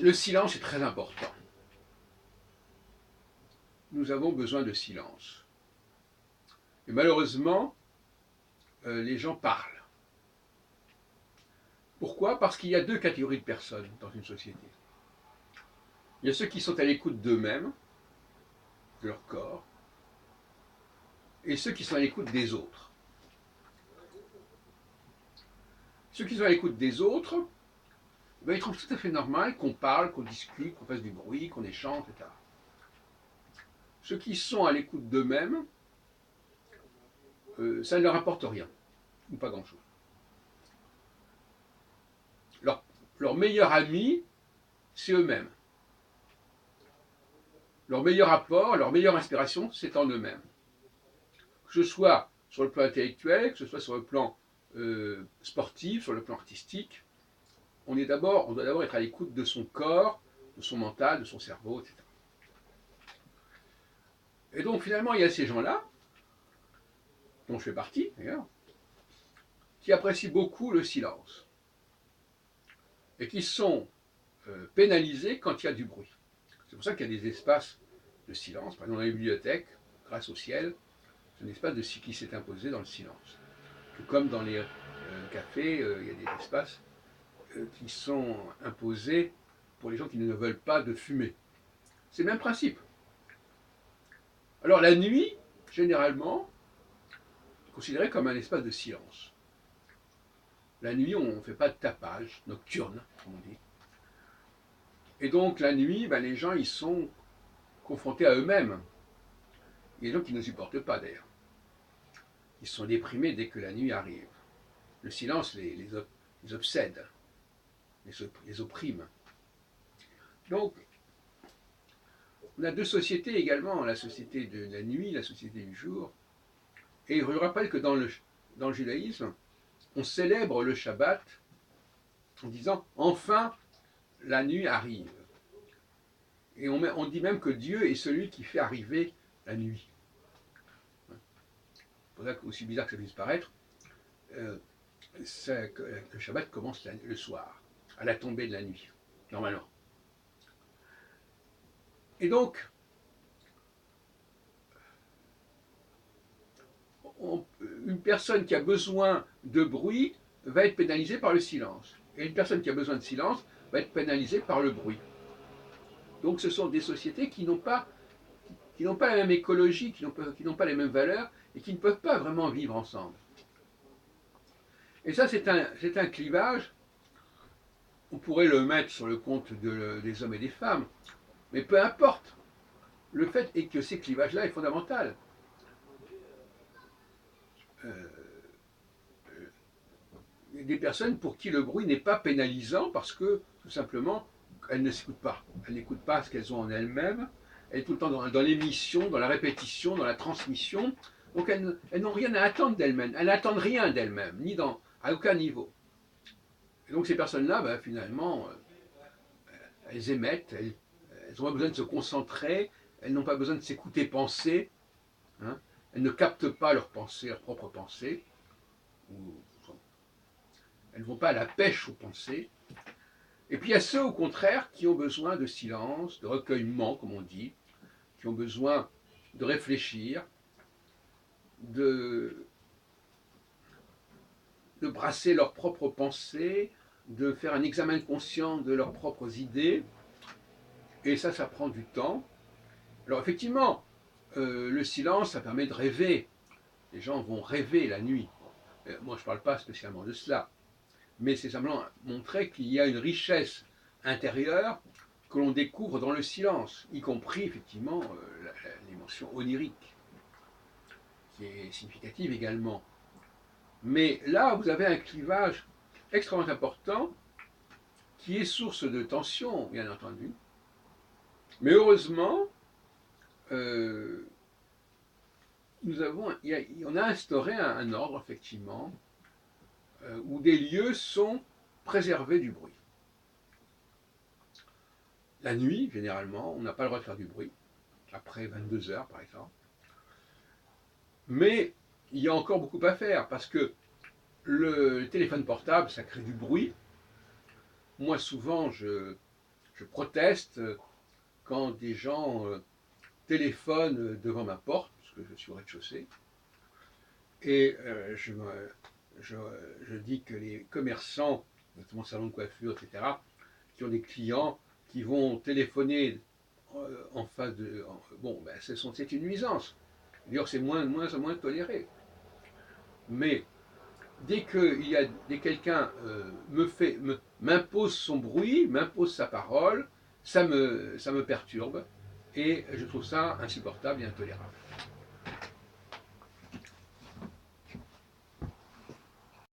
Le silence est très important. Nous avons besoin de silence. Et malheureusement, les gens parlent. Pourquoi? Parce qu'il y a deux catégories de personnes dans une société. Il y a ceux qui sont à l'écoute d'eux-mêmes, de leur corps, et ceux qui sont à l'écoute des autres. Ceux qui sont à l'écoute des autres, ben, ils trouvent tout à fait normal qu'on parle, qu'on discute, qu'on fasse du bruit, qu'on échange, etc. Ceux qui sont à l'écoute d'eux-mêmes, ça ne leur apporte rien, ou pas grand-chose. Leur, leur meilleur ami, c'est eux-mêmes. Leur meilleur apport, leur meilleure inspiration, c'est en eux-mêmes. Que ce soit sur le plan intellectuel, que ce soit sur le plan sportif, sur le plan artistique, on doit d'abord être à l'écoute de son corps, de son mental, de son cerveau, etc. Et donc finalement, il y a ces gens-là, dont je fais partie d'ailleurs, qui apprécient beaucoup le silence et qui sont pénalisés quand il y a du bruit. C'est pour ça qu'il y a des espaces de silence. Par exemple, dans les bibliothèques, grâce au ciel, c'est un espace qui s'est imposé dans le silence. Tout comme dans les cafés, il y a des espaces qui sont imposés pour les gens qui ne veulent pas de fumée. C'est le même principe. Alors la nuit, généralement, est considérée comme un espace de silence. La nuit, on ne fait pas de tapage nocturne, comme on dit. Et donc la nuit, ben, les gens ils sont confrontés à eux-mêmes. Il y a des gens qui ne supportent pas d'ailleurs. Ils sont déprimés dès que la nuit arrive. Le silence les obsède, les opprime. Donc, on a deux sociétés également, la société de la nuit, la société du jour. Et je rappelle que dans le judaïsme, on célèbre le Shabbat en disant enfin la nuit arrive. Et on dit même que Dieu est celui qui fait arriver la nuit. C'est pour ça que, aussi bizarre que ça puisse paraître, le Shabbat commence le soir, à la tombée de la nuit, normalement. Et donc, une personne qui a besoin de bruit va être pénalisée par le silence. Et une personne qui a besoin de silence va être pénalisée par le bruit. Donc ce sont des sociétés qui n'ont pas la même écologie, qui n'ont pas les mêmes valeurs et qui ne peuvent pas vraiment vivre ensemble. Et ça, c'est un clivage. On pourrait le mettre sur le compte des hommes et des femmes, mais peu importe. Le fait est que ces clivages-là est fondamental. Euh, des personnes pour qui le bruit n'est pas pénalisant parce que, tout simplement, elles ne s'écoutent pas. Elles n'écoutent pas ce qu'elles ont en elles-mêmes. Elles sont tout le temps dans l'émission, dans la répétition, dans la transmission. Donc elles n'ont rien à attendre d'elles-mêmes. Elles n'attendent rien d'elles-mêmes, à aucun niveau. Et donc ces personnes-là, ben, finalement, elles émettent, elles n'ont pas besoin de se concentrer, elles n'ont pas besoin de s'écouter penser, hein. Elles ne captent pas leurs pensées, leurs propres pensées, elles ne vont pas à la pêche aux pensées. Et puis il y a ceux, au contraire, qui ont besoin de silence, de recueillement, comme on dit, qui ont besoin de réfléchir, de, de brasser leurs propres pensées, de faire un examen conscient de leurs propres idées. Et ça prend du temps. Alors effectivement, le silence, ça permet de rêver. Les gens vont rêver la nuit. Moi, je ne parle pas spécialement de cela. Mais c'est simplement montrer qu'il y a une richesse intérieure que l'on découvre dans le silence, y compris effectivement l'émotion onirique, qui est significative également. Mais là, vous avez un clivage extrêmement important qui est source de tension, bien entendu. Mais heureusement, on a instauré un ordre, effectivement, où des lieux sont préservés du bruit. La nuit, généralement, on n'a pas le droit de faire du bruit, après 22 heures par exemple. Mais il y a encore beaucoup à faire, parce que le téléphone portable, ça crée du bruit. Moi, souvent, je je proteste quand des gens téléphonent devant ma porte, parce que je suis au rez-de-chaussée, et je dis que les commerçants, notamment salon de coiffure, etc., qui ont des clients qui vont téléphoner en face de... Bon, ben, c'est une nuisance. D'ailleurs, c'est moins toléré. Mais dès que quelqu'un m'impose son bruit, m'impose sa parole, ça me perturbe et je trouve ça insupportable et intolérable.